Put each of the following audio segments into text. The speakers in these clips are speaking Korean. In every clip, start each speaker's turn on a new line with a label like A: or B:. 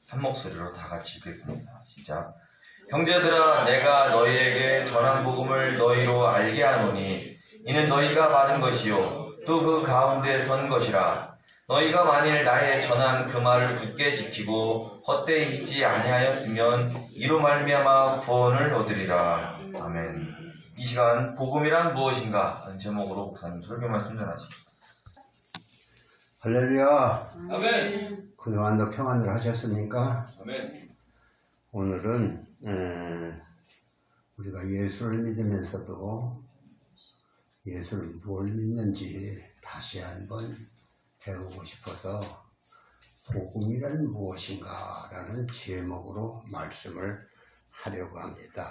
A: 한 목소리로 다 같이 읽겠습니다. 시작. 형제들아, 내가 너희에게 전한 복음을 너희로 알게 하노니 이는 너희가 받은 것이요 또 그 가운데 선 것이라. 너희가 만일 나의 전한 그 말을 굳게 지키고 헛되이 잊지 아니하였으면 이로 말미암아 구원을 얻으리라. 아멘. 이 시간 복음이란 무엇인가 하는 제목으로 목사님 설교 말씀 전하시겠습니다.
B: 할렐루야.
A: 아멘.
B: 그동안도 평안을 하셨습니까?
A: 아멘.
B: 오늘은 우리가 예수를 믿으면서도 예수를 뭘 믿는지 다시 한번 배우고 싶어서 복음이란 무엇인가 라는 제목으로 말씀을 하려고 합니다.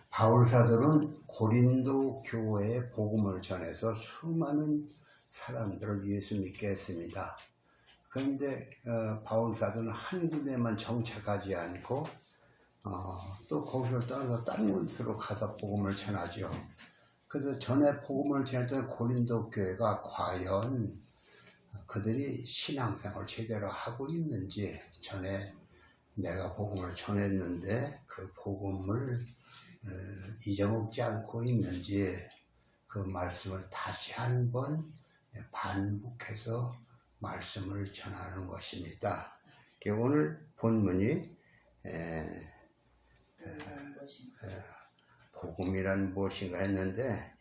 B: 바울사도는 고린도 교회에 복음을 전해서 수많은 사람들을 예수 믿게 했습니다. 그런데 바울사도는 한 군데만 정착하지 않고 또 거기를 떠나서 다른 곳으로 가서 복음을 전하죠. 그래서 전에 복음을 전했던 고린도 교회가 과연 그들이 신앙생활을 제대로 하고 있는지, 전에 내가 복음을 전했는데 그 복음을 잊어먹지 않고 있는지 그 말씀을 다시 한번 반복해서 말씀을 전하는 것입니다. 오늘 본문이 복음이란 무엇인가 했는데,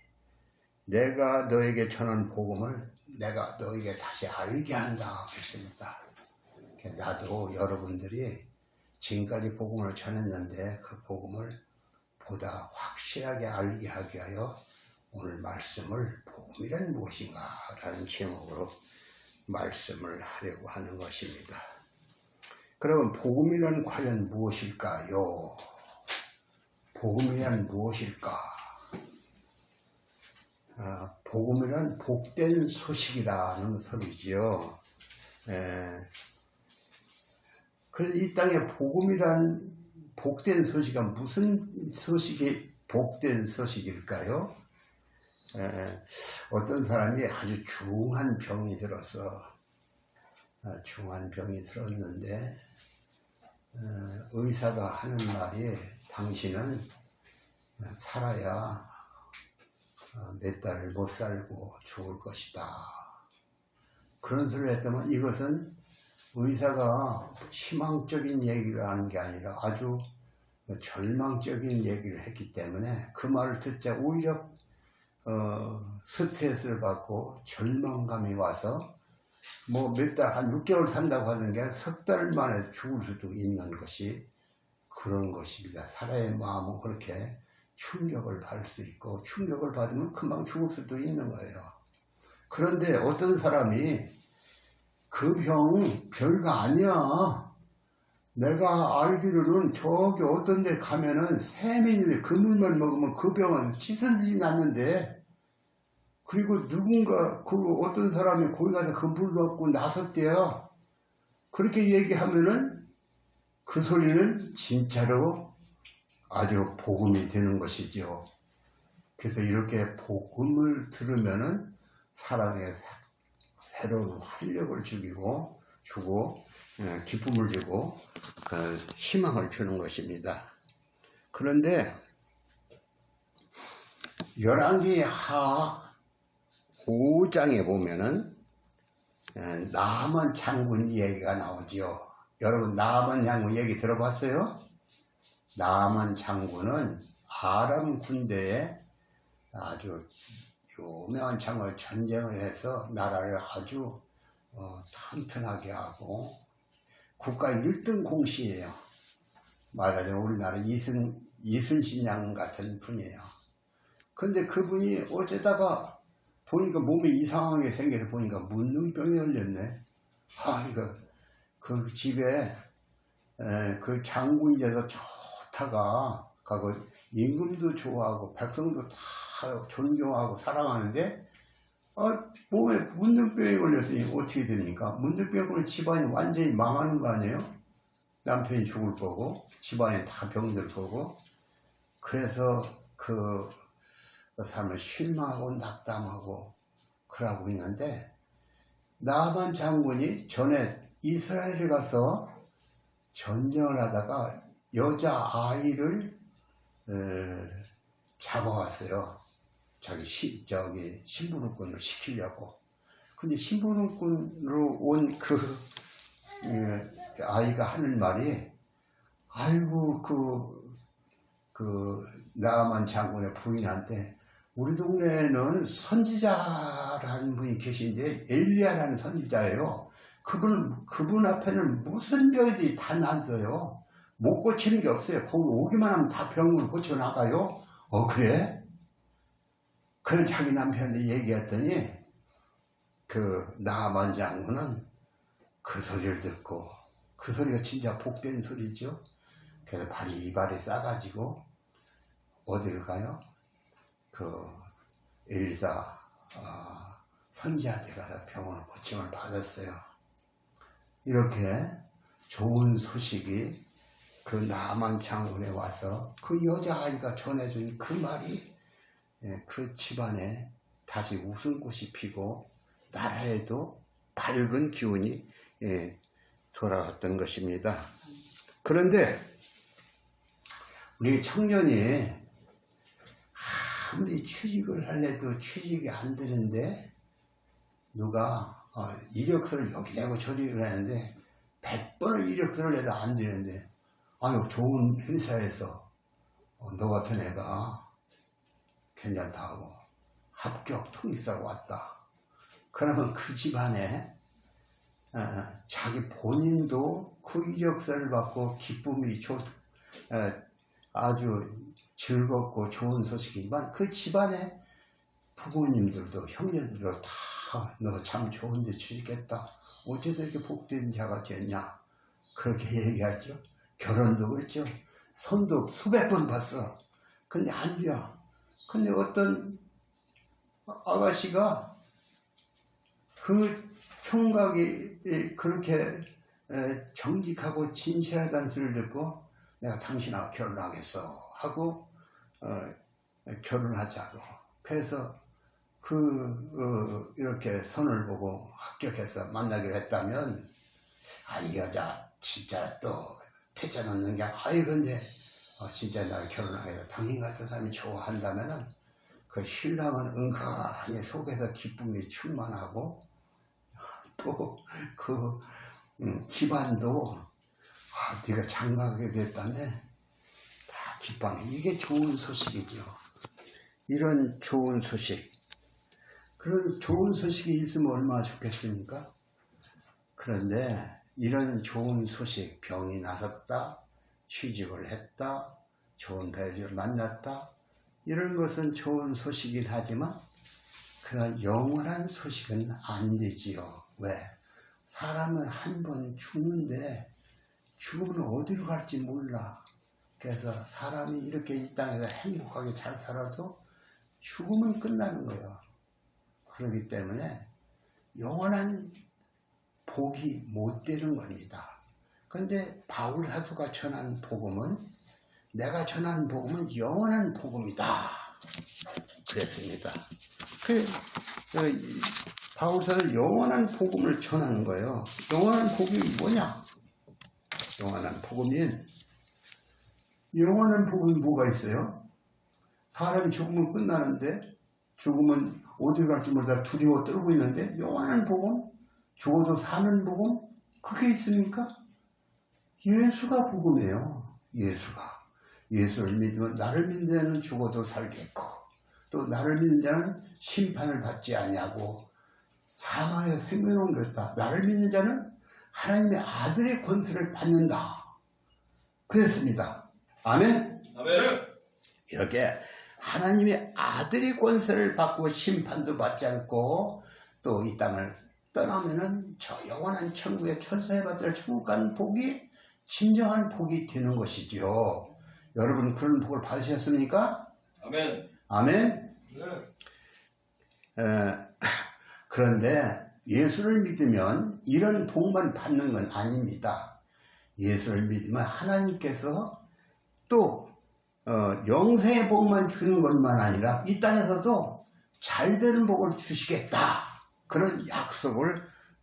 B: 내가 너에게 전한 복음을 내가 너에게 다시 알게 한다 했습니다. 나도 여러분들이 지금까지 복음을 전했는데 그 복음을 보다 확실하게 알게 하게 하여 오늘 말씀을 복음이란 무엇인가 라는 제목으로 말씀을 하려고 하는 것입니다. 그러면 복음이란 과연 무엇일까요? 복음이란 무엇일까? 복음이란 복된 소식이라는 소리지요. 그래서 이 땅에 복음이란 복된 소식은 무슨 소식이 복된 소식일까요? 어떤 사람이 아주 중한 병이 들었는데 의사가 하는 말이 당신은 살아야 몇 달을 못 살고 죽을 것이다. 그런 소리를 했다면 이것은 의사가 희망적인 얘기를 하는 게 아니라 아주 절망적인 얘기를 했기 때문에 그 말을 듣자 오히려 스트레스를 받고 절망감이 와서 뭐 몇 달, 한 6개월 산다고 하는 게 석 달 만에 죽을 수도 있는 것이 그런 것입니다. 사람의 마음은 그렇게 충격을 받을 수 있고 충격을 받으면 금방 죽을 수도 있는 거예요. 그런데 어떤 사람이 그 병 별거 아니야. 내가 알기로는 저기 어떤 데 가면은 세민인데 그물만 먹으면 그 병은 치선지 났는데, 그리고 누군가 그 어떤 사람이 거기 가서 그물 넣고 나섰대요. 그렇게 얘기하면은 그 소리는 진짜로 아주 복음이 되는 것이죠. 그래서 이렇게 복음을 들으면은 사람에게 새로운 활력을 주고 기쁨을 주고 희망을 주는 것입니다. 그런데 열왕기하 5장에 보면은 나만 장군 얘기가 나오지요. 여러분 나만 장군 얘기 들어봤어요? 나만 장군은 아람 군대에 아주 유명한 장을 전쟁을 해서 나라를 아주 튼튼하게 하고 국가 1등 공시예요. 말하자면 우리나라 이순신 양 같은 분이에요. 근데 그분이 어쩌다가 보니까 몸이 이상하게 생겨서 보니까 문둥병이 걸렸네. 이거 그 집에 그 장군이 돼서 좋다가 가고 임금도 좋아하고 백성도 다 존경하고 사랑하는데 몸에 문둥병이 걸렸으니 어떻게 됩니까? 문둥병 걸린 집안이 완전히 망하는 거 아니에요? 남편이 죽을 거고 집안이 다 병들 거고. 그래서 그 사람을 실망하고 낙담하고 그러고 있는데, 나만 장군이 전에 이스라엘에 가서 전쟁을 하다가 여자아이를 잡아왔어요. 저기 신부름꾼을 시키려고. 근데 신부름꾼으로 온 아이가 하는 말이, 아이고, 나아만 장군의 부인한테, 우리 동네에는 선지자라는 분이 계신데, 엘리야라는 선지자예요. 그분 앞에는 무슨 병이든지 다 낫어요. 못 고치는 게 없어요. 거기 오기만 하면 다 병을 고쳐나가요. 그래? 그래 자기 남편한테 얘기했더니 나아만 장군은 그 소리를 듣고, 그 소리가 진짜 복된 소리죠. 그래서 바리바리 싸가지고 어디를 가요? 엘리사 선지한테 가서 병원을 고침을 받았어요. 이렇게 좋은 소식이 나아만 장군에 와서 그 여자아이가 전해준 그 말이 그 집안에 다시 웃음꽃이 피고 나라에도 밝은 기운이 돌아왔던 것입니다. 그런데 우리 청년이 아무리 취직을 하려도 취직이 안 되는데, 누가 이력서를 여기 내고 저리 하는데 100번을 이력서를 내도 안 되는데, 아유 좋은 회사에서 너 같은 애가 괜찮다 하고 합격 통지서가 왔다. 그러면 그 집안에 자기 본인도 그 이력서를 받고 기쁨이 아주 즐겁고 좋은 소식이지만, 그 집안에 부모님들도 형제들도 다 너 참 좋은 데 취직했다. 어째서 이렇게 복된 자가 됐냐. 그렇게 얘기하죠. 결혼도 그렇죠. 손도 수백 번 봤어. 근데 안 돼요. 근데 어떤 아가씨가 그 총각이 그렇게 정직하고 진실하다는 소리를 듣고, 내가 당신하고 결혼하겠어 하고 결혼하자고. 그래서 이렇게 선을 보고 합격해서 만나기로 했다면, 이 여자 진짜 또 태자 넣는 게, 근데 진짜 나를 결혼하겠다. 당신 같은 사람이 좋아한다면은 그 신랑은 은근히 속에서 기쁨이 충만하고, 또 집안도 네가 장가가게 됐다며 다 기뻐하는, 이게 좋은 소식이죠. 이런 좋은 소식, 그런 좋은 소식이 있으면 얼마나 좋겠습니까? 그런데 이런 좋은 소식, 병이 나섰다, 취직을 했다, 좋은 배우자를 만났다, 이런 것은 좋은 소식이긴 하지만 그런 영원한 소식은 안 되지요. 왜? 사람은 한 번 죽는데 죽으면 어디로 갈지 몰라. 그래서 사람이 이렇게 이 땅에서 행복하게 잘 살아도 죽으면 끝나는 거예요. 그렇기 때문에 영원한 복이 못 되는 겁니다. 그런데 바울 사도가 전한 복음은, 내가 전한 복음은 영원한 복음이다 그랬습니다. 바울 사도는 영원한 복음을 전하는 거예요. 영원한 복음이 뭐냐? 영원한 복음이 뭐가 있어요? 사람이 죽으면 끝나는데, 죽으면 어디 갈지 모르다 두려워 떨고 있는데, 영원한 복음? 죽어도 사는 복음? 그게 있습니까? 예수가 복음이에요. 예수를 믿으면, 나를 믿는 자는 죽어도 살겠고, 또 나를 믿는 자는 심판을 받지 아니하고 사망에서 생명을 옮겼다. 나를 믿는 자는 하나님의 아들의 권세를 받는다. 그랬습니다. 아멘?
C: 아멘.
B: 이렇게 하나님의 아들의 권세를 받고 심판도 받지 않고 또 이 땅을 떠나면은 저 영원한 천국의 천사의 받을 천국 가는 복이 진정한 복이 되는 것이지요. 여러분 그런 복을 받으셨습니까?
C: 아멘.
B: 아멘?
C: 네.
B: 그런데 예수를 믿으면 이런 복만 받는 건 아닙니다. 예수를 믿으면 하나님께서 또 영생의 복만 주는 것만 아니라 이 땅에서도 잘 되는 복을 주시겠다. 그런 약속을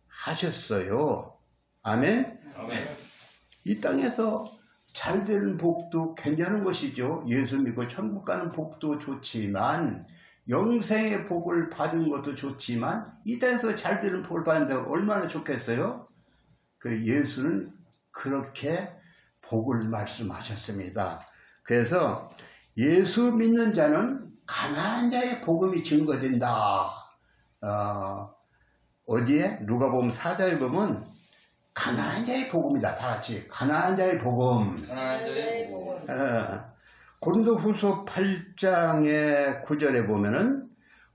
B: 하셨어요. 아멘?
C: 아멘.
B: 이 땅에서 잘 되는 복도 괜찮은 것이죠. 예수 믿고 천국 가는 복도 좋지만, 영생의 복을 받은 것도 좋지만, 이 땅에서 잘 되는 복을 받는데 얼마나 좋겠어요? 그 예수는 그렇게 복을 말씀하셨습니다. 그래서 예수 믿는 자는 가난한 자의 복음이 증거된다. 어디에? 누가복음 4장에 보면 가난한 자의 복음이다. 다 같이 가난한 자의 복음.
A: 가난한 자의 복음.
B: 고린도후서 8장의 9절에 보면은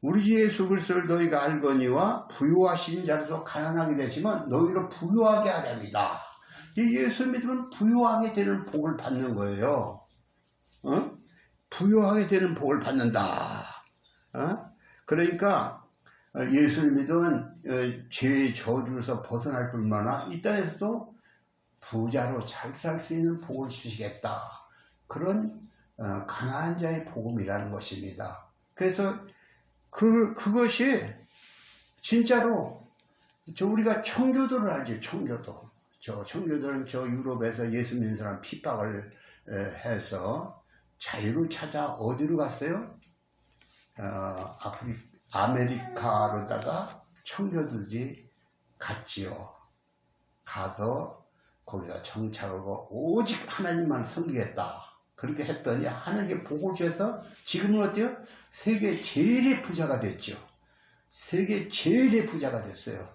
B: 우리 주 예수 그리스도를 너희가 알거니와 부유하신 자로서 가난하게 되시면 너희를 부유하게 하렵니다. 예수 믿으면 부유하게 되는 복을 받는 거예요. 부유하게 되는 복을 받는다. 그러니까 예수를 믿으면 죄의 저주에서 벗어날 뿐만 아니라 이 땅에서도 부자로 잘 살 수 있는 복을 주시겠다. 그런 가난한 자의 복음이라는 것입니다. 그래서 그것이 진짜로 우리가 청교도를 알죠. 청교도. 청교도는 유럽에서 예수 믿는 사람 핍박을 해서 자유를 찾아 어디로 갔어요? 아메리카로다가 청교도들이 갔지요. 가서 거기다 정착하고 오직 하나님만 섬기겠다. 그렇게 했더니 하나님께 복을 주셔서 지금은 어때요? 세계 제일의 부자가 됐죠. 세계 제일의 부자가 됐어요.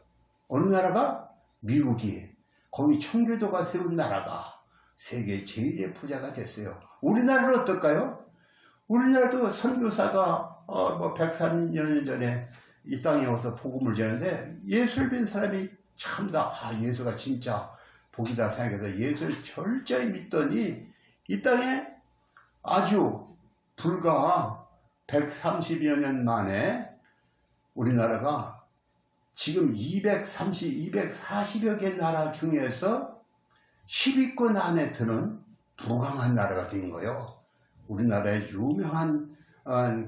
B: 어느 나라가? 미국이. 거기 청교도가 세운 나라가 세계 제일의 부자가 됐어요. 우리나라는 어떨까요? 우리나라도 선교사가 103년 전에 이 땅에 와서 복음을 전하는데 예수를 믿는 사람이 참다. 예수가 진짜 복이다 생각해서 예수를 철저히 믿더니 이 땅에 아주 불과 130여 년 만에 우리나라가 지금 240여 개 나라 중에서 10위권 안에 드는 부강한 나라가 된 거예요. 우리나라에 유명한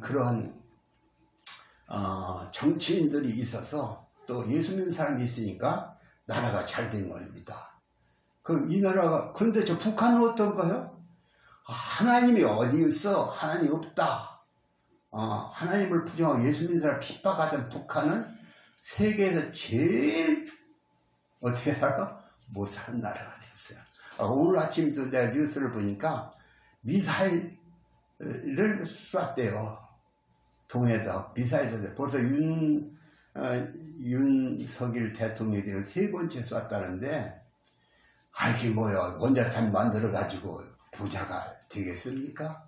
B: 그런 정치인들이 있어서 또 예수 믿는 사람이 있으니까 나라가 잘 된 겁니다. 이 나라가, 그런데 저 북한은 어떤가요? 하나님이 어디 있어? 하나님 없다. 하나님을 부정하고 예수 믿는 사람 핍박하던 북한은 세계에서 제일 어떻게 살아? 못 사는 나라가 되었어요. 오늘 아침도 내가 뉴스를 보니까 미사일을 쐈대요. 동해에다 미사일을 벌써 윤석열 대통령이 되어 3번째 쐈다는데 이게 뭐야? 원자탄 만들어 가지고 부자가 되겠습니까?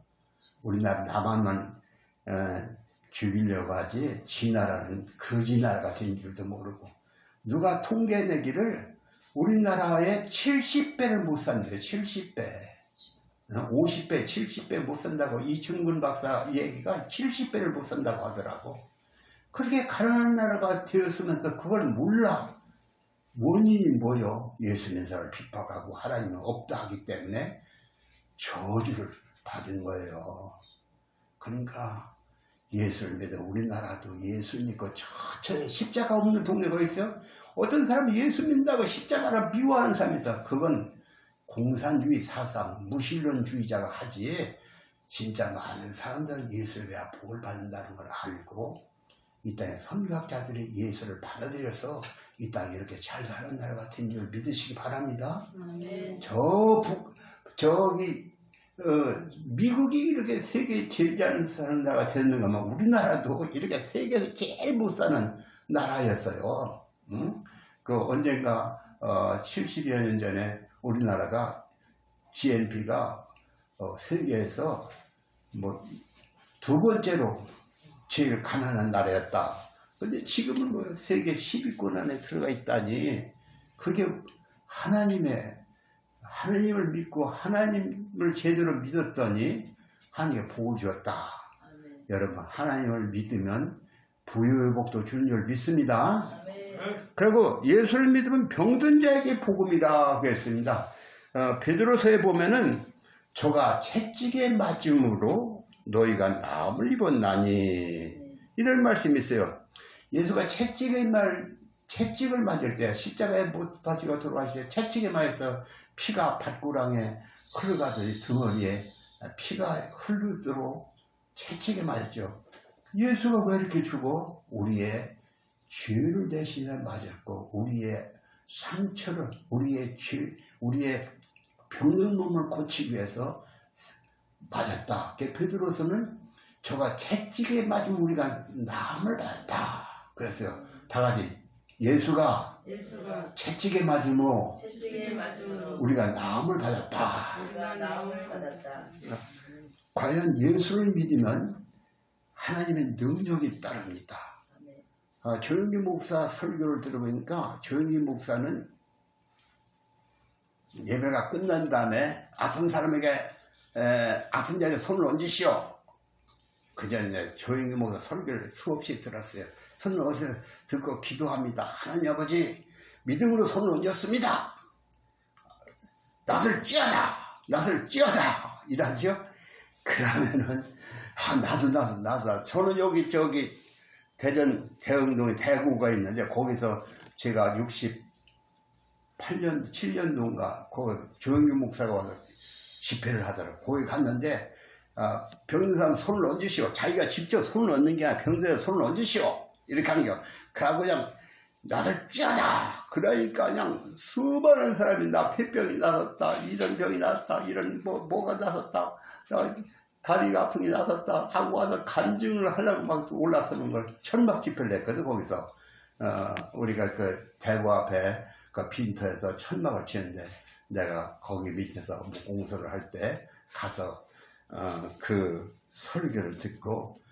B: 우리나라 남한만 죽이려고 하지 지 나라는 거지 나라가 된 줄도 모르고 누가 통계 내기를 우리나라의 70배를 못 산대요. 70배. 50배, 70배 못 산다고 이충근 박사 얘기가 70배를 못 산다고 하더라고. 그렇게 가난한 나라가 되었으면서 그걸 몰라. 원인이 뭐요? 예수 믿는 사람을 핍박하고 하나님은 없다 하기 때문에 저주를 받은 거예요. 그러니까 예수를 믿어 우리나라도 예수 믿고 천천히 십자가 없는 동네가 있어요. 어떤 사람이 예수 믿는다고 십자가를 미워하는 사람이 있어. 그건 공산주의 사상, 무신론주의자가 하지 진짜 많은 사람들은 예수를 위하여 복을 받는다는 걸 알고 이 땅에 선교학자들이 예수를 받아들여서 이 땅에 이렇게 잘 사는 나라가 된 줄 믿으시기 바랍니다. 미국이 이렇게 세계 제일 잘 사는 나라가 됐는가 하면 우리나라도 이렇게 세계에서 제일 못 사는 나라였어요. 언젠가 70여 년 전에 우리나라가 GNP가 세계에서 2번째로 제일 가난한 나라였다. 근데 지금은 세계 10위권 안에 들어가 있다니 그게 하나님을 믿고 하나님을 제대로 믿었더니 하나님께 복을 주었다. 아멘. 여러분 하나님을 믿으면 부유의 복도 주는 줄 믿습니다. 아멘. 그리고 예수를 믿으면 병든 자에게 복음이라 그랬습니다. 베드로서에 보면은 저가 채찍에 맞음으로 너희가 나음을 입었나니 이런 말씀이 있어요. 예수가 채찍에 채찍을 맞을 때 십자가에 못 박히고 돌아가실 때 채찍에 맞아서 피가 밭구랑에 흘러가듯이 등허리에 피가 흐르도록 채찍에 맞았죠. 예수가 왜 이렇게 죽어? 우리의 죄를 대신에 맞았고 우리의 상처를 우리의 병든 몸을 고치기 위해서 맞았다. 베드로서는 저가 채찍에 맞으면 우리가 나음을 받았다 그랬어요. 다 같이 예수가 채찍에 맞으므로 우리가 나음을 받았다. 과연 예수를 믿으면 하나님의 능력이 따릅니다. 조영기 목사 설교를 들어보니까 조영기 목사는 예배가 끝난 다음에 아픈 사람에게 아픈 자리에 손을 얹으시오. 그 전에 조영기 목사 설교를 수없이 들었어요. 손을 얹어 듣고 기도합니다. 하나님 아버지 믿음으로 손을 얹었습니다. 낫을 찌어다 이러죠. 그러면은 나도 저는 여기 저기 대전 대흥동에 대구가 있는데 거기서 제가 68년 7년도인가 거기 조영규 목사가 와서 집회를 하더라고요. 거기 갔는데 병든 사람 손을 얹으시오. 자기가 직접 손을 얹는 게 아니라 병든 사람 손을 얹으시오. 이렇게 하는 거. 그하고 그냥 나들 찌어다. 그러니까 그냥 수많은 사람이 나 폐병이 나섰다. 이런 병이 나섰다. 이런 뭐가 나섰다. 다리가 아픈 게 나섰다 하고 와서 간증을 하려고 막 올라서는 걸 천막 집회를 했거든. 거기서 우리가 그 대구 앞에 그 빈터에서 천막을 치는데 내가 거기 밑에서 공소를 할 때 가서 그 설교를 듣고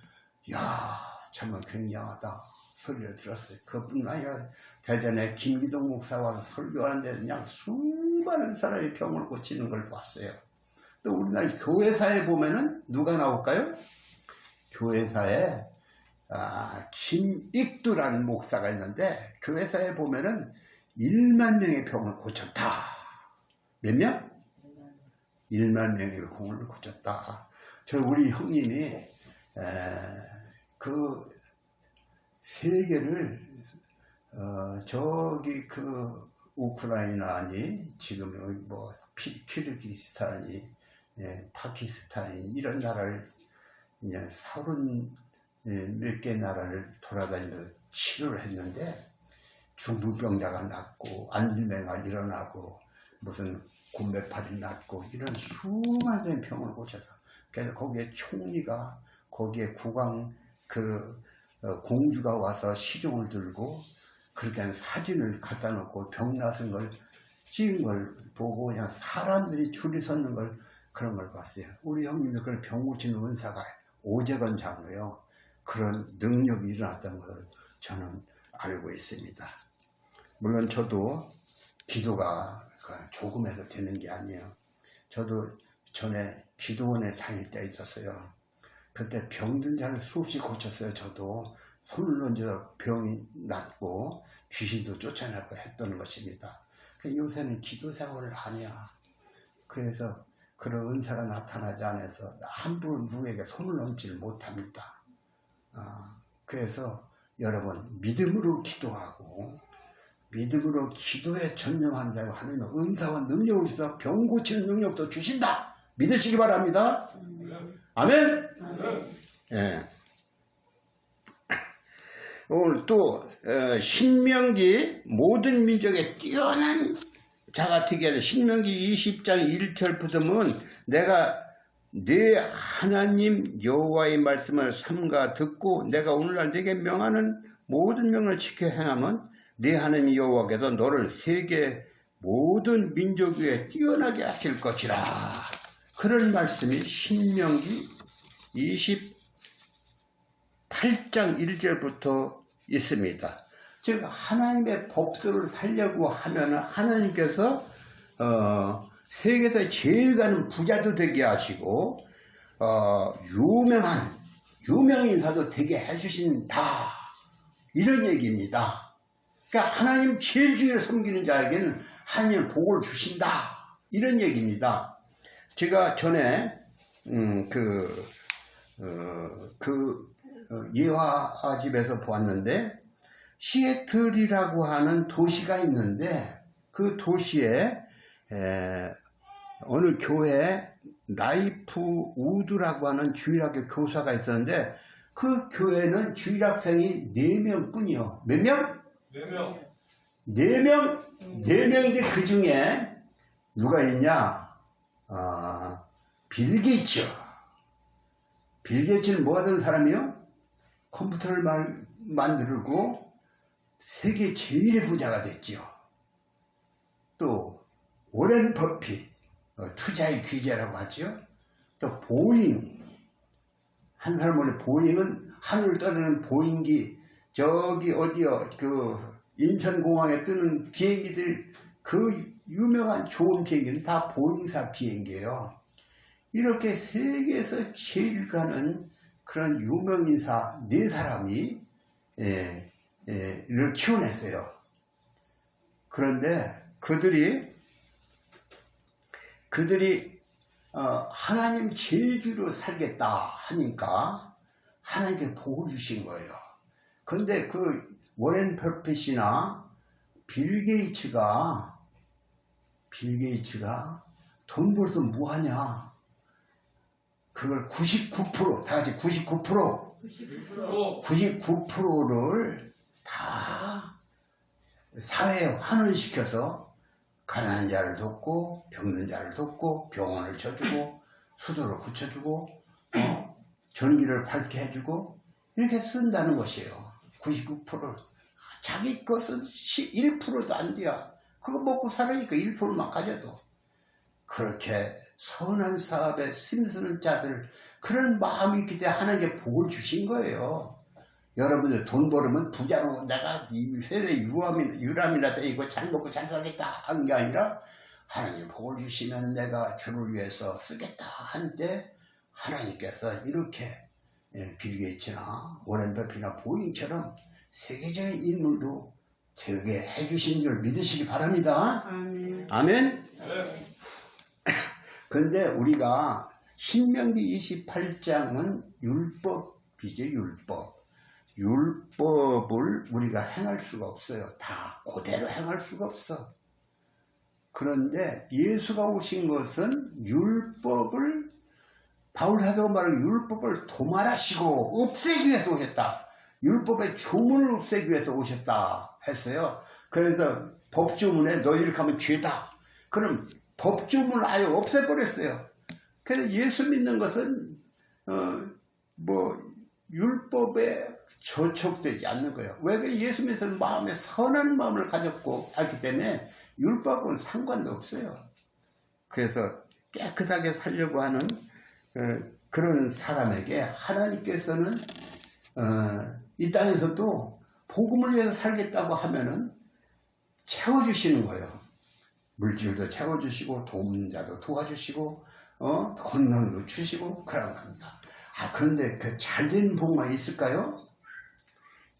B: 야 정말 굉장하다 소리를 들었어요. 그뿐 아니라 대전에 김기동 목사 와서 설교하는데 그냥 수많은 사람이 병을 고치는 걸 봤어요. 또 우리나라 교회사에 보면은 누가 나올까요? 교회사에 김익두라는 목사가 있는데 교회사에 보면은 1만 명의 병을 고쳤다. 몇 명? 1만 명의 병을 고쳤다. 저 우리 형님이 그 세계를 저기 그 우크라이나니 지금 뭐 키르기스탄이 파키스탄이 이런 나라를 그냥 30몇 개 나라를 돌아다니면서 치료를 했는데 중풍병자가 낫고 안질매가 일어나고 무슨 곰배팔이 낫고 이런 수많은 병을 고쳐서 그래서 거기에 총리가 거기에 국왕 공주가 와서 시종을 들고 그렇게 한 사진을 갖다 놓고 병 나은 걸 찍은 걸 보고 그냥 사람들이 줄이 섰는 걸 그런 걸 봤어요. 우리 형님도 그런 병 고치는 은사가 오재건 장로요. 그런 능력이 일어났다는 것을 저는 알고 있습니다. 물론 저도 기도가 조금해도 되는 게 아니에요. 저도 전에 기도원에 다닐 때 있었어요. 그때 병든 자를 수없이 고쳤어요. 저도 손을 얹어서 병이 낫고 귀신도 쫓아내고 했던 것입니다. 요새는 기도 생활을 안 해요. 그래서 그런 은사가 나타나지 않아서 함부로 누구에게 손을 얹지를 못합니다. 그래서 여러분 믿음으로 기도하고 믿음으로 기도에 전념하는 자고 하나님은 은사와 능력을 주셔서 병 고치는 능력도 주신다. 믿으시기 바랍니다. 아멘. 예. 오늘 또 신명기 모든 민족에 뛰어난 자가 되게 하자. 신명기 20장 1절부터 보면 내가 네 하나님 여호와의 말씀을 삼가 듣고 내가 오늘날 네게 명하는 모든 명을 지켜 행하면 네 하나님 여호와께서 너를 세계 모든 민족 위에 뛰어나게 하실 것이라. 그런 말씀이 신명기 28장 1절부터 있습니다. 즉 하나님의 법도를 살려고 하면 하나님께서 세계에서 제일 가는 부자도 되게 하시고 유명 인사도 되게 해주신다. 이런 얘기입니다. 그러니까 하나님 제일 주위를 섬기는 자에게는 하나님의 복을 주신다. 이런 얘기입니다. 제가 전에 예화 집에서 보았는데 시애틀이라고 하는 도시가 있는데 그 도시에 어느 교회 라이프 우드라고 하는 주일학교 교사가 있었는데 그 교회는 주일학생이 4명 뿐이요. 몇 명?
C: 4명.
B: 4명? 4명인데 그 중에 누가 있냐? 빌 게이츠. 빌 게이츠는 뭐 하던 사람이요? 컴퓨터를 만들고 세계 제일의 부자가 됐지요. 또 워렌 버핏, 투자의 귀재라고 하죠. 또 보잉, 한 사람 원래 보잉은 하늘을 떠드는 보잉기, 저기 어디요, 그 인천공항에 뜨는 비행기들, 그 유명한 좋은 비행기는 다 보잉사 비행기예요. 이렇게 세계에서 제일 가는 그런 유명인사 4사람이 를 키워냈어요. 그런데 그들이 하나님 제주로 살겠다 하니까 하나님께 복을 주신 거예요. 그런데 그 워렌 버핏이나 빌 게이츠가 돈 벌어서 뭐 하냐? 그걸 99%, 다 같이 99%를 다 사회에 환원시켜서 가난한 자를 돕고 병든 자를 돕고 병원을 쳐주고 수도를 굳혀주고 전기를 밝게 해주고 이렇게 쓴다는 것이에요. 99%를 자기 것은 1%도 안 돼야 그거 먹고 살으니까 1%만 가져도 그렇게 선한 사업에 힘쓰는 자들 그런 마음이 있기 때문에 하나님께 복을 주신 거예요. 여러분들 돈 벌으면 부자로 내가 이 세대 유람이나 되고 잘 먹고 잘 살겠다 하는 게 아니라 하나님 복을 주시면 내가 주를 위해서 쓰겠다 한때 하나님께서 이렇게 빌 게이츠나 워렌 버핏이나 보잉처럼 세계적인 인물도 되게 해주신 줄 믿으시기 바랍니다. 아멘. 그런데 우리가 신명기 28장은 율법이죠. 율법을 우리가 행할 수가 없어요. 다 그대로 행할 수가 없어. 그런데 예수가 오신 것은 율법을 바울 사도가 말하는 율법을 도말하시고 없애기 위해서 오셨다. 율법의 조문을 없애기 위해서 오셨다 했어요. 그래서 법조문에 너 이렇게 하면 죄다. 그럼 법조문을 아예 없애버렸어요. 그래서 예수 믿는 것은 율법에 저촉되지 않는 거예요. 왜? 예수 믿는 마음에 선한 마음을 가졌고 했기 때문에 율법은 상관도 없어요. 그래서 깨끗하게 살려고 하는 그런 사람에게 하나님께서는 이 땅에서도 복음을 위해서 살겠다고 하면은 채워주시는 거예요. 물질도 채워주시고 돕는 자도 도와주시고 건강도 주시고 그런 겁니다. 그런데 그 잘된 복만 있을까요?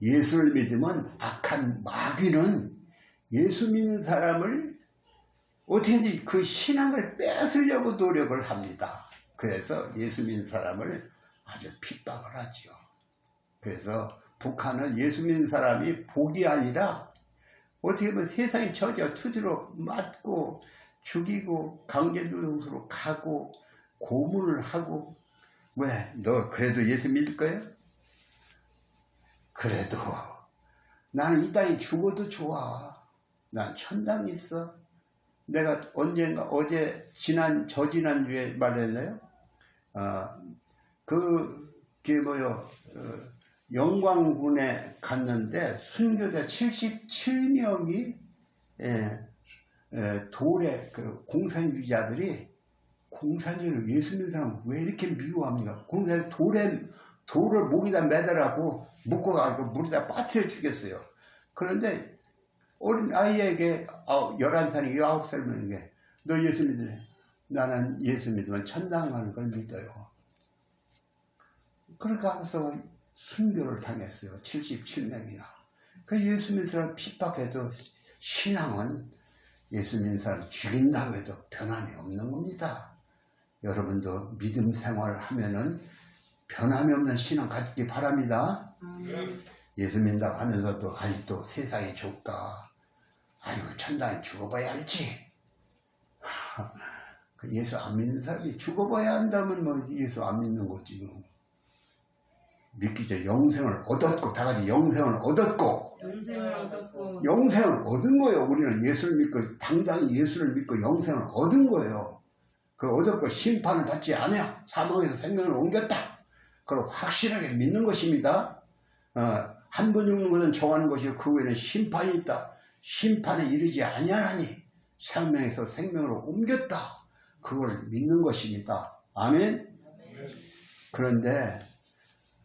B: 예수를 믿으면 악한 마귀는 예수 믿는 사람을 어떻게든지 그 신앙을 뺏으려고 노력을 합니다. 그래서 예수 믿는 사람을 아주 핍박을 하지요. 그래서 북한은 예수 믿는 사람이 복이 아니라 어떻게 보면 세상에 젖어 투지로 맞고 죽이고 강제노동으로 가고 고문을 하고 왜? 너 그래도 예수 믿을 거야? 그래도 나는 이 땅에 죽어도 좋아. 난 천당이 있어. 내가 언젠가 저지난주에 말했나요? 영광군에 갔는데 순교자 77명이 돌에 공산주의자들이 공산주의를 예수 믿는 사람 왜 이렇게 미워합니까? 공산주의 돌을 목에다 매달라고 묶어가지고 물에다 빠뜨려 죽였어요. 그런데 어린 아이에게 11살이 19살인데 너 예수 믿으래? 나는 예수 믿으면 천당 가는 걸 믿어요. 그렇게 하면서 순교를 당했어요. 77명이나. 그 예수 믿는 사람 핍박해도 신앙은 예수 믿는 사람 죽인다고 해도 변함이 없는 겁니다. 여러분도 믿음 생활을 하면은 변함이 없는 신앙 갖기 바랍니다. 예수 믿는다고 하면서도 아직도 세상이 좋까? 아이고 천당에 죽어봐야 알지. 그 예수 안 믿는 사람이 죽어봐야 한다면 뭐 예수 안 믿는 거지 뭐. 믿기 전에 영생을 얻었고, 다 같이 영생을 얻었고, 영생을 얻은 거예요. 우리는 예수를 믿고, 당당히 예수를 믿고 영생을 얻은 거예요. 그 얻었고 심판을 받지 않아요. 사망에서 생명을 옮겼다. 그걸 확실하게 믿는 것입니다. 한 번 죽는 것은 정하는 것이고 그 후에는 심판이 있다. 심판에 이르지 아니하나니 생명에서 생명으로 옮겼다. 그걸 믿는 것입니다. 아멘. 그런데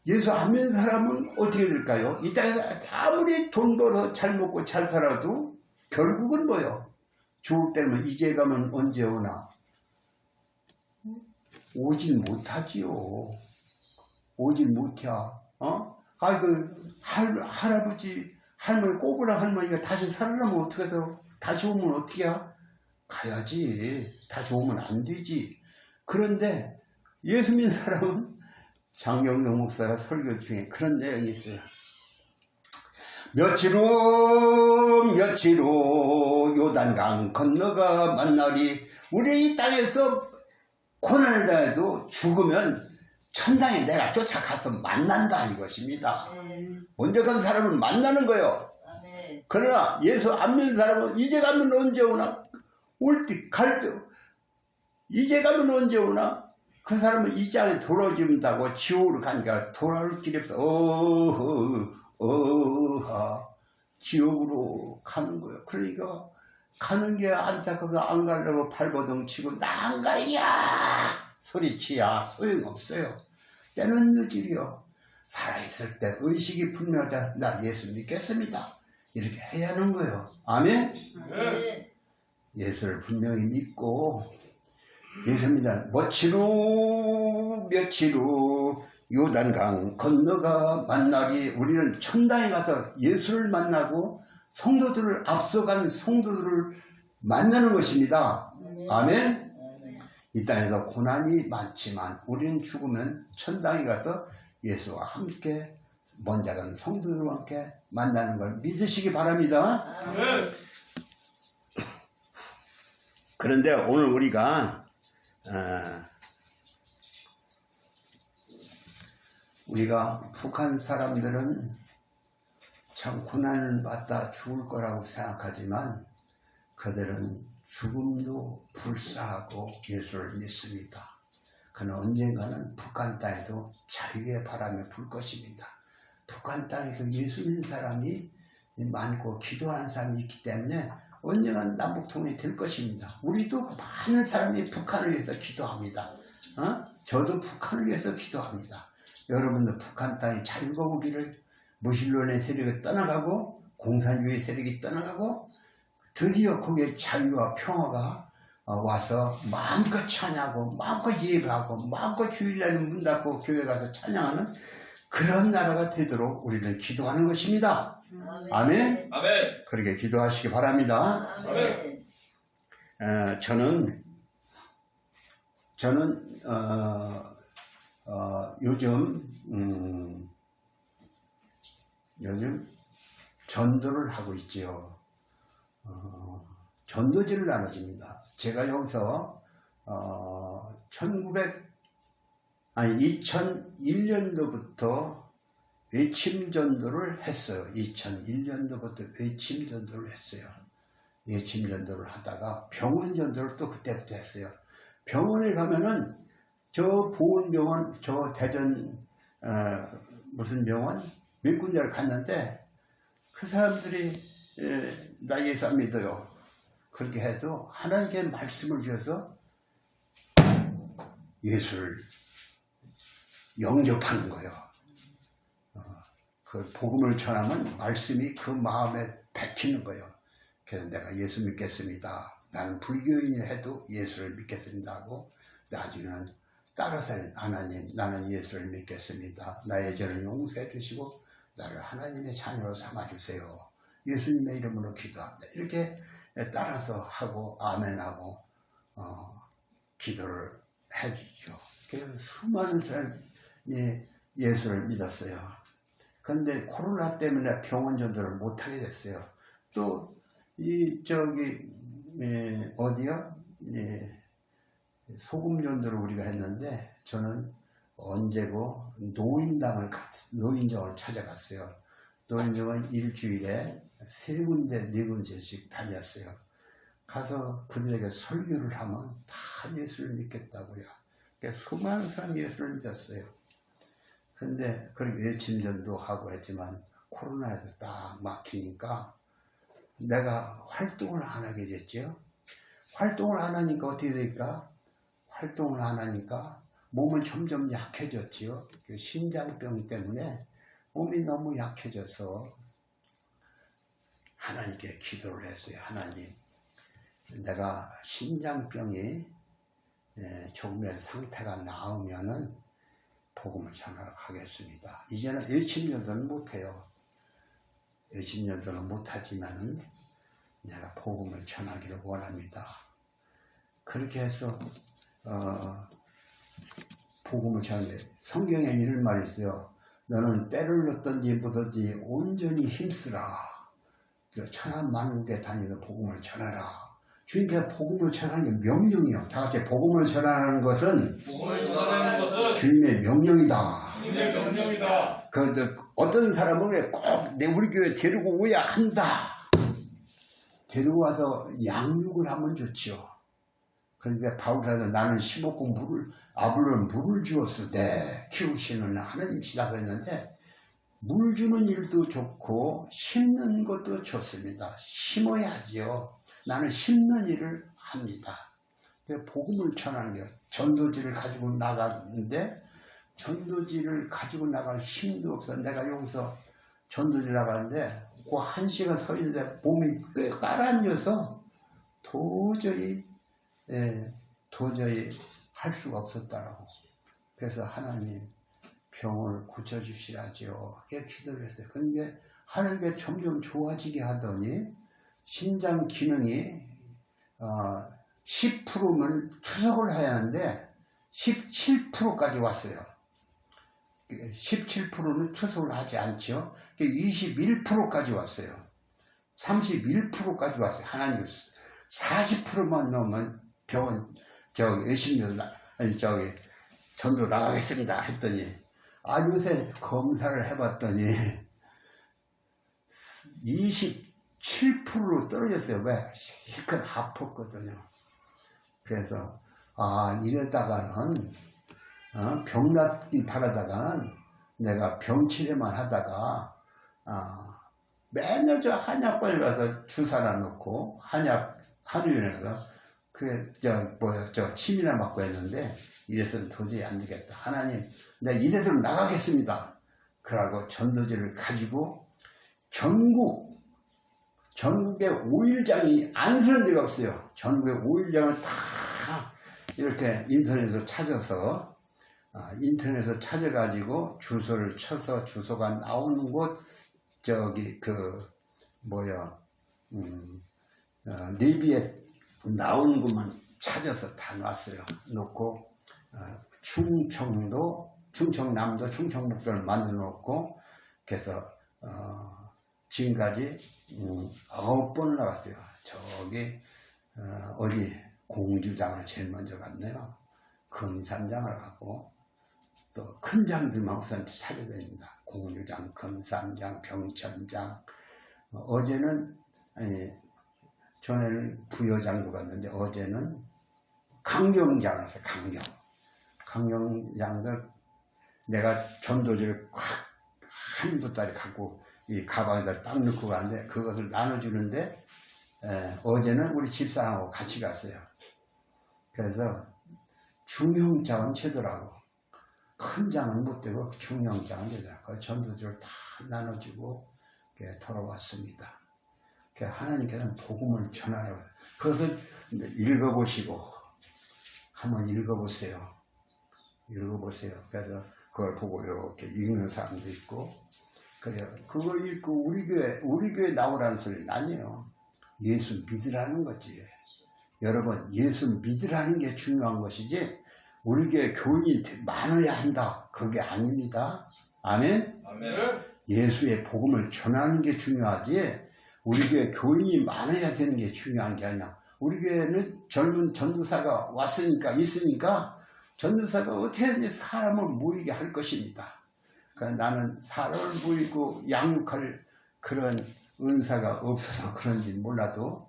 B: 예수 안 믿는 사람은 어떻게 될까요? 이 땅에서 아무리 돈 벌어 잘 먹고 잘 살아도 결국은 뭐요? 죽을 때면 이제 가면 언제 오나? 오질 못하지요. 오질 못해. 할아버지, 할머니, 꼬부랑 할머니가 다시 살아나면 어떻게 해서 다시 오면 어떻게 해? 가야지. 다시 오면 안 되지. 그런데 예수 믿는 사람은 장경동 목사가 설교 중에 그런 내용이 있어요. 며칠 후 요단강 건너가 만나리. 우리 이 땅에서 고난을 당해도 죽으면 천당에 내가 쫓아가서 만난다 이것입니다. 먼저 간 사람을 만나는 거예요. 그러나 예수 안 믿는 사람은 이제 가면 언제 오나? 올 때 갈 때 이제 가면 언제 오나? 그 사람은 이 땅에 돌아오진다고 지옥으로 가니까 돌아올 길이 없어. 지옥으로 가는 거예요. 그러니까 가는 게 안타까워서 안 가려고 발버둥 치고 나 안 갈랴 소리치야 소용없어요. 때는 늦으리요. 살아있을 때 의식이 분명하다. 나 예수 믿겠습니다. 이렇게 해야 하는 거예요. 아멘? 예수를 분명히 믿고 예수입니다. 며칠 후 요단강 건너가 만나리. 우리는 천당에 가서 예수를 만나고 성도들을 앞서간 성도들을 만나는 것입니다. 아멘. 이 땅에서 고난이 많지만 우리는 죽으면 천당에 가서 예수와 함께 먼저 간 성도들과 함께 만나는 걸 믿으시기 바랍니다. 그런데 오늘 우리가 북한 사람들은 참 고난을 받다 죽을 거라고 생각하지만 그들은 죽음도 불사하고 예수를 믿습니다. 그는 언젠가는 북한 땅에도 자유의 바람이 불 것입니다. 북한 땅에도 예수 믿는 사람이 많고 기도하는 사람이 있기 때문에 언젠가는 남북통일이 될 것입니다. 우리도 많은 사람이 북한을 위해서 기도합니다. 저도 북한을 위해서 기도합니다. 여러분도 북한 땅에 자유가 오기를, 무신론의 세력이 떠나가고 공산주의 세력이 떠나가고 드디어 거기에 자유와 평화가 와서 마음껏 찬양하고 마음껏 예배하고 마음껏 주일날 문 닫고 교회 가서 찬양하는 그런 나라가 되도록 우리는 기도하는 것입니다. 아멘.
A: 아멘.
B: 그렇게 기도하시기 바랍니다.
A: 아멘.
B: 저는 요즘 전도를 하고 있지요. 전도지를 나눠줍니다. 제가 여기서 2001년도부터 외침전도를 했어요. 2001년도부터 외침전도를 했어요. 외침전도를 하다가 병원전도를 또 그때부터 했어요. 병원에 가면은 저 보은병원, 저 대전 무슨 병원 몇 군데를 갔는데 그 사람들이 나 예수 안 믿어요. 그렇게 해도 하나님께 말씀을 주셔서 예수를 영접하는 거예요. 그 복음을 전하면 말씀이 그 마음에 박히는 거예요. 그래서 내가 예수 믿겠습니다. 나는 불교인이 해도 예수를 믿겠습니다 하고 나중에는 따라서 하나님 나는 예수를 믿겠습니다. 나의 죄는 용서해 주시고 나를 하나님의 자녀로 삼아주세요. 예수님의 이름으로 기도합니다. 이렇게 따라서 하고 아멘하고 기도를 해주죠. 그래서 수많은 사람이 예수를 믿었어요. 근데 코로나 때문에 병원 전도를 못하게 됐어요. 또 어디요? 소금 전도를 우리가 했는데 저는 언제고 노인정을 찾아갔어요. 노인정은 일주일에 3군데 4군데씩 다녔어요. 가서 그들에게 설교를 하면 다 예수를 믿겠다고요. 그러니까 수많은 사람이 예수를 믿었어요. 근데 그렇게 외침전도 하고 했지만 코로나에서 딱 막히니까 내가 활동을 안 하게 됐죠. 활동을 안 하니까 어떻게 될까? 활동을 안 하니까 몸은 점점 약해졌지요. 그 신장병 때문에 몸이 너무 약해져서 하나님께 기도를 했어요. 하나님, 내가 신장병이 조금의 상태가 나으면은 복음을 전하러 가겠습니다. 이제는 외침전도는 못해요. 외침전도는 못하지만은 내가 복음을 전하기를 원합니다. 그렇게 해서 복음을 전하는데 성경에 이런 말이 있어요. 너는 때를 넣든지 묻든지 온전히 힘쓰라. 천하 만국에 다니며 복음을 전하라. 주님께서 복음을 전하는 게 명령이요. 다 같이 복음을 전하는 것은 주님의 명령이다.
C: 주님의 명령이다.
B: 어떤 사람은 꼭 우리 교회 데리고 오야 한다. 데리고 와서 양육을 하면 좋죠. 그런데 바울사도 나는 15공 아브라함 물을 주었으되 키우시는 하나님이시다 그랬는데 물 주는 일도 좋고 심는 것도 좋습니다. 심어야지요. 나는 심는 일을 합니다. 복음을 전하는 게 전도지를 가지고 나가는데 전도지를 가지고 나갈 힘도 없어. 내가 여기서 전도지 나가는데 그 1시간 서 있는데 몸이 꽤 깔아앉아서 도저히 할 수가 없었다라고. 그래서 하나님 병을 고쳐주셔야죠. 그렇게 기도를 했어요. 그런데 하나님께 점점 좋아지게 하더니 신장 기능이 10%면 투석을 해야 하는데 17%까지 왔어요. 17%는 투석을 하지 않죠. 21%까지 왔어요. 31%까지 왔어요. 하나님 40%만 넘으면 병원 전도 나가겠습니다 했더니 요새 검사를 해봤더니 27%로 떨어졌어요. 왜? 실컷 아팠거든요. 그래서 이러다가는 병 낫기 바라다가는 내가 병치레만 하다가 맨날 저 한약관에 가서 주사나 놓고 한의원에 가서 침이나 맞고 했는데 이래서는 도저히 안 되겠다. 하나님, 내가 이래서는 나가겠습니다. 그러고 전도지를 가지고 전국에 5일장이 안 서는 데가 없어요. 전국에 5일장을 다 이렇게 인터넷으로 찾아서 찾아가지고 주소를 쳐서 주소가 나오는 곳 내비에 나오는 것만 찾아서 다 놨어요. 놓고 충청남도, 충청북도를 만들어 놓고 그래서 지금까지 9번을 나갔어요. 어디 공주장을 제일 먼저 갔네요. 금산장을 가고 또 큰 장들만 우선 찾아다닙니다. 공주장, 금산장, 병천장. 전에는 부여장도 갔는데 어제는 강경장 왔어요. 강경장들 내가 전도지를 한 보따리 갖고 이 가방에다 딱 넣고 가는데 그것을 나눠주는데 어제는 우리 집사람하고 같이 갔어요. 그래서 중형장은 채더라고. 큰 장은 못 되고 중형장은 되더라고. 그 전도지를 다 나눠주고 돌아왔습니다. 하나님께서는 복음을 전하라고. 그것을 읽어보시고 한번 읽어보세요. 그래서 그걸 보고 이렇게 읽는 사람도 있고 그래요. 그거 읽고 우리 교회 나오라는 소리는 아니에요. 예수 믿으라는 거지. 여러분, 예수 믿으라는 게 중요한 것이지 우리 교회 교인이 많아야 한다. 그게 아닙니다. 아멘?
C: 아멘.
B: 예수의 복음을 전하는 게 중요하지 우리 교회 교인이 많아야 되는 게 중요한 게 아니야. 우리 교회는 젊은 전도사가 왔으니까 있으니까 전도사가 어떻게 사람을 모이게 할 것입니다. 그러니까 나는 사람을 모이고 양육할 그런 은사가 없어서 그런지 몰라도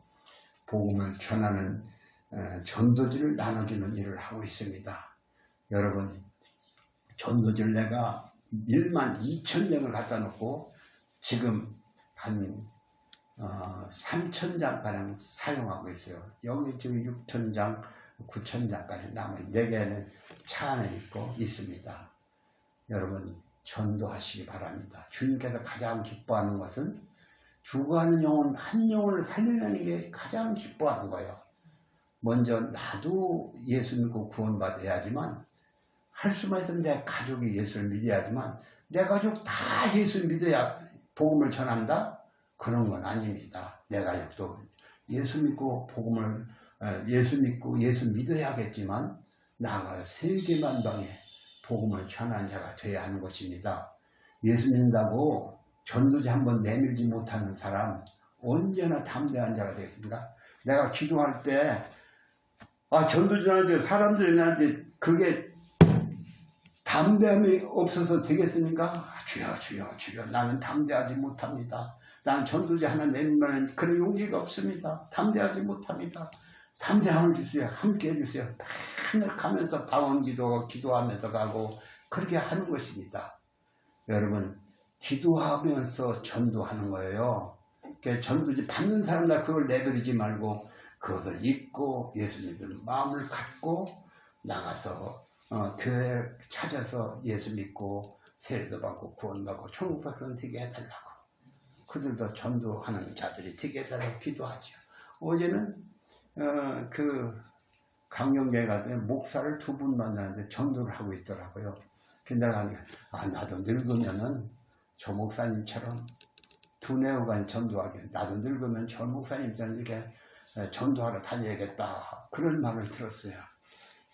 B: 복음을 전하는 전도지를 나눠주는 일을 하고 있습니다. 여러분 전도지를 내가 1만 2천 장을 갖다 놓고 지금 한 3천 장가량 사용하고 있어요. 여기 지금 6천 장, 9천 장까지 남은 4개는 차 안에 있습니다. 여러분 전도하시기 바랍니다. 주님께서 가장 기뻐하는 것은 죽어가는 영혼 한 영혼을 살리는 게 가장 기뻐하는 거예요. 먼저 나도 예수 믿고 구원받아야지만 할 수만 있으면 내 가족이 예수를 믿어야지만 내 가족 다 예수 믿어야 복음을 전한다? 그런 건 아닙니다. 내 가족도 예수 믿고 예수 믿어야겠지만 나가 세계만방에 복음을 전하는 자가 되어야 하는 것입니다. 예수 믿는다고 전도지 한번 내밀지 못하는 사람 언제나 담대한 자가 되겠습니까? 내가 기도할 때 전도지 하는데 사람들이 나한테 그게 담대함이 없어서 되겠습니까? 주여 주여 주여 나는 담대하지 못합니다. 나는 전도지 하나 내밀면 그런 용기가 없습니다. 담대하지 못합니다. 담대함을 주세요. 함께 해주세요. 맨날 가면서 방언 기도하면서 가고 그렇게 하는 것입니다. 여러분 기도하면서 전도하는 거예요. 그러니까 전도지 받는 사람들 그걸 내버리지 말고 그것을 잊고 예수 믿는 마음을 갖고 나가서 교회 찾아서 예수 믿고 세례도 받고 구원받고 천국 백성 되게 해달라고 그들도 전도하는 자들이 되게 해달라고 기도하죠. 어제는 그 강경교회 갔더니 목사를 2분 만나는데 전도를 하고 있더라고요. 근데 내가 나도 늙으면은 저 목사님처럼 두뇌어간이 전도하게 나도 늙으면 저 목사님처럼 이렇게 전도하러 다녀야겠다 그런 말을 들었어요.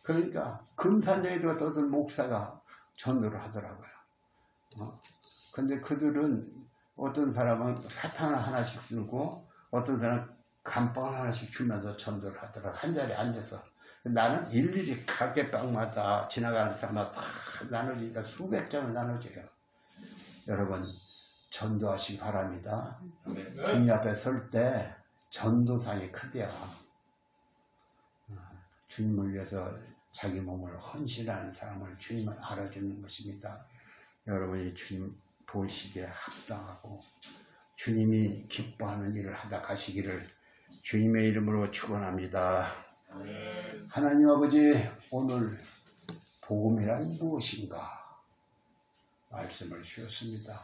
B: 그러니까 금산장에 들어갔던 목사가 전도를 하더라고요. 근데 그들은 어떤 사람은 사탕을 하나씩 주고 어떤 사람은 감빵 하나씩 주면서 전도를 하더라고요. 한 자리에 앉아서. 나는 일일이 가게방마다 지나가는 사람마다 다 나눠주니까 수백 장을 나눠줘요. 여러분 전도하시기 바랍니다. 주님 앞에 설 때 전도상이 크대요. 주님을 위해서 자기 몸을 헌신하는 사람을 주님은 알아주는 것입니다. 여러분이 주님 보시기에 합당하고 주님이 기뻐하는 일을 하다 가시기를 주님의 이름으로 축원합니다. 하나님 아버지 오늘 복음이란 무엇인가 말씀을 주셨습니다.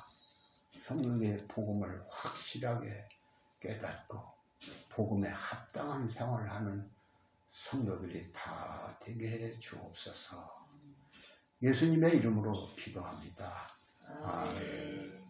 B: 성령의 복음을 확실하게 깨닫고 복음에 합당한 생활을 하는 성도들이 다 되게 해 주옵소서. 예수님의 이름으로 기도합니다. 아멘.